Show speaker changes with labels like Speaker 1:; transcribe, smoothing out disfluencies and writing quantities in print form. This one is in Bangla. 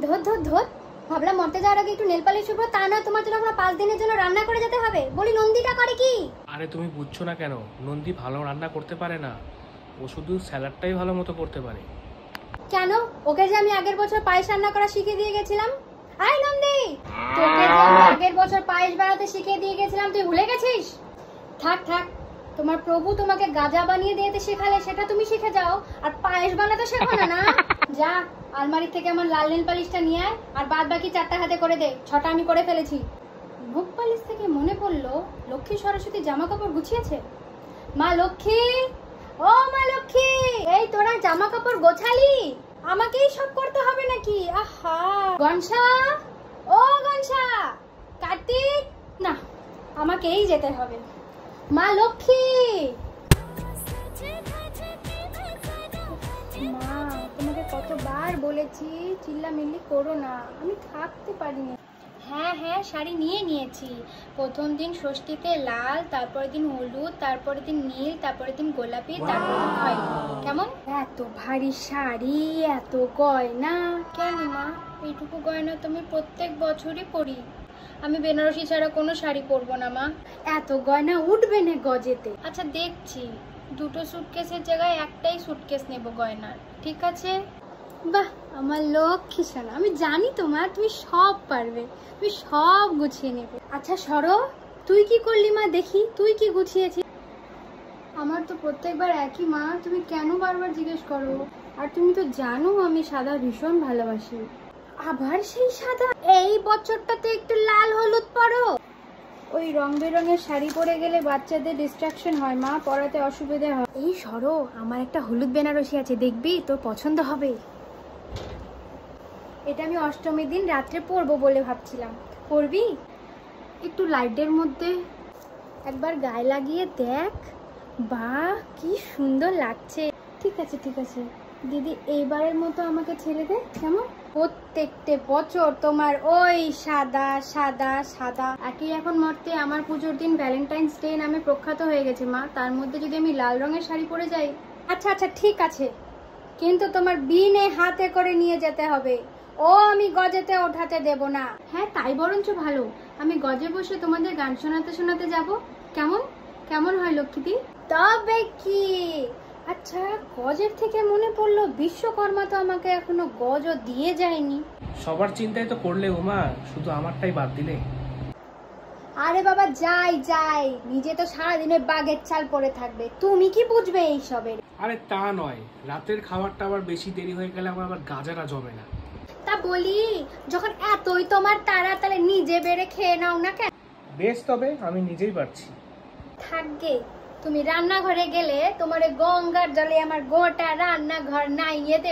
Speaker 1: ধর ধর ধর, ভাবলাম মরতে যাওয়ার আগে একটু নেল পালিশ উপর, তা না তোমার জন্য আমরা 5 দিনের জন্য রান্না করে যেতে হবে। বলি নন্দীটা করে কি?
Speaker 2: আরে তুমি বুঝছো না কেন, নন্দী ভালো রান্না করতে পারে না, ও শুধু স্যালাডটাই ভালো মতো করতে পারে।
Speaker 1: কেন? ওকে যে আমি আগের বছর পায়েস রান্না করা শিখিয়ে দিয়ে গেছিলাম। আই নন্দী, তোকে যে আমি আগের বছর পায়েস বানাতে শিখিয়ে দিয়ে গেছিলাম, তুই ভুলে গেছিস? থাক থাক, তোমার প্রভু তোমাকে গাজা বানিয়ে দিতে শেখালে সেটা তুমি শিখে যাও, আর পায়েস বানাতে শেখো না। না যা, আলমারি থেকে আমার লাল নীল পালিশটা নিয়ে আয়, আর বাদ বাকি 4টা হাতে করে দে, 6টা আমি করে ফেলেছি। মুখ পালিশ থেকে মনে পড়লো লক্ষ্মী সরস্বতী জামা কাপড় গুছিয়েছে। মা লক্ষ্মী, ও মা লক্ষ্মী, এই তোরা জামা কাপড় গোছালি? আমাকেই সব করতে হবে নাকি? আহা, গনসা, ও গনসা, কার্তিক, না আমাকেই যেতে হবে। মা লক্ষ্মী, মা তোমাকে কতবার বলেছি চিল্লামিল্লি করো না, আমি থাকতে পারিনি। হ্যাঁ হ্যাঁ, শাড়ি নিয়ে নিয়েছি। প্রথম দিন ষষ্ঠীতে লাল, তারপরের দিন হলুদ, তারপরের দিন নীল, তারপরের দিন গোলাপি, তারপরের দিন খয়েরি। কেমন? এত ভারী শাড়ি, এত গয়না কেন মা? এইটুকু গয়না তো আমি প্রত্যেক বছরই পরি। আমি বেনারসি ছাড়া কোনো শাড়ি পরবো না মা। এত গয়না উঠবে না গজেতে। আচ্ছা দেখছি, 2টো সুটকেসের জায়গায় একটাই সুটকেস নেব গয়নার, ঠিক আছে? বাহ, আমার লক্ষ্মী সোনা, আমি জানি তোমার, তুমি সব পারবে, তুমি সব গুছিয়ে নেবে। আচ্ছা সরো, তুই কি করলি মা? দেখি তুই কি গুছিয়েছিস। আমার তো প্রত্যেকবার একই মা, তুমি কেন বারবার জিজ্ঞেস করো? আর তুমি তো জানো আমি সাদা ভীষণ ভালোবাসি। আবার সেই সাদা? এই বছরটাতে একটু লাল হলুদ পরো। ওই রং বেরঙের শাড়ি পরে গেলে বাচ্চাদের ডিস্ট্রাকশন হয় মা, পরাতে অসুবিধা হয়। এই সরো, আমার একটা হলুদ বেনারসি আছে, দেখবি তোর পছন্দ হবে। এটা আমি অষ্টমীর দিন রাত্রে পরবো বলে ভাবছিলাম। পরবি? একটু লাইটের মধ্যে একবার গায়ে লাগিয়ে দেখ, বাহ কি সুন্দর লাগছে। ঠিক আছে ঠিক আছে দিদি, এইবারের মতো আমাকে ছেড়ে দে, কেমন? প্রত্যেকটা বছর তোমার ওই সাদা সাদা সাদা একই এখন মরতে। আমার পুজোর দিন ভ্যালেন্টাইন্স ডে নামে প্রখ্যাত হয়ে গেছে মা, তার মধ্যে যদি আমি লাল রঙের শাড়ি পরে যাই। আচ্ছা আচ্ছা ঠিক আছে, কিন্তু তোমার বিনে হাতে করে নিয়ে যেতে হবে, ও আমি গজেতে ওঠাতে দেব না। হ্যাঁ তাই বরঞ্চ ভালো, আমি গজে বসে তোমাদের গান শোনাতে শোনাতে যাব। কেমন কেমন হয় লক্ষ্মীদি? তবে কি? আচ্ছা গজের থেকে মনে পড়লো, বিশ্বকর্মা তো আমাকে এখনো গজও দিয়ে যায়নি।
Speaker 2: সবার চিন্তায় তো করলে উমা, শুধু আমারটাই বাদ দিলে।
Speaker 1: আরে বাবা যাই যাই, নিজে তো সারাদিনে বাগের চাল পরে থাকবে, তুমি কি বুঝবে এইসবের?
Speaker 2: আরে তা নয়, রাতের খাবারটা আবার বেশি দেরি হয়ে গেলে আমার আবার গাজাটা জমে না।
Speaker 1: তা বলি, যখন এতই তোমার তারা, তাহলে নিজে বেড়ে খেয়ে নাও না কেন?
Speaker 2: বেশ, তবে আমি নিজেই পারছি।
Speaker 1: থাকবে, তুমি রান্নাঘরে গেলে তোমার গঙ্গার জলে আমার গোটা রান্নাঘর নাইয়ে দেবে।